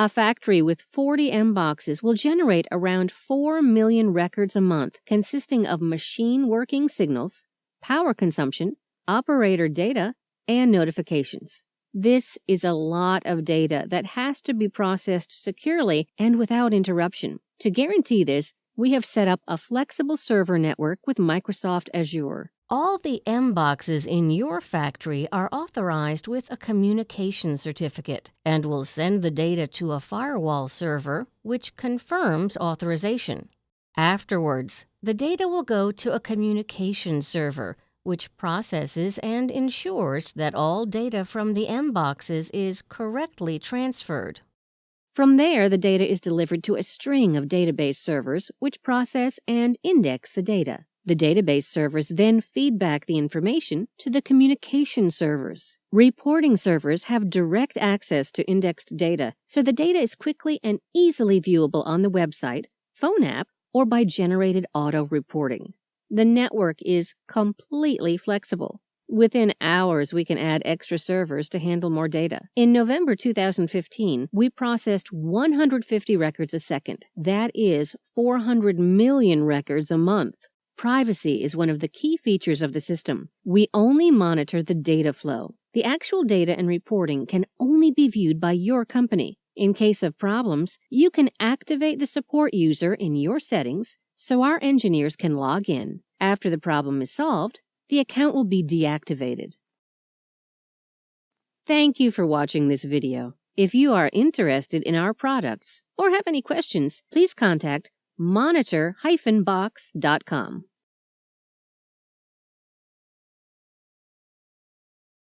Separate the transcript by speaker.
Speaker 1: A factory with 40 M boxes will generate around 4 million records a month consisting of machine working signals, power consumption, operator data, and notifications. This is a lot of data that has to be processed securely and without interruption. To guarantee this, we have set up a flexible server network with Microsoft Azure. All the M boxes in your factory are authorized with a communication certificate and will send the data to a firewall server, which confirms authorization. Afterwards, the data will go to a communication server, which processes and ensures that all data from the M boxes is correctly transferred. From there, the data is delivered to a string of database servers, which process and index the data. The database servers then feed back the information to the communication servers. Reporting servers have direct access to indexed data, so the data is quickly and easily viewable on the website, phone app, or by generated auto-reporting. The network is completely flexible. Within hours, we can add extra servers to handle more data. In November 2015, we processed 150 records a second. That is 400 million records a month. Privacy is one of the key features of the system. We only monitor the data flow. The actual data and reporting can only be viewed by your company. In case of problems, you can activate the support user in your settings so our engineers can log in. After the problem is solved, the account will be deactivated. Thank you for watching this video. If you are interested in our products or have any questions, please contact monitor-box.com.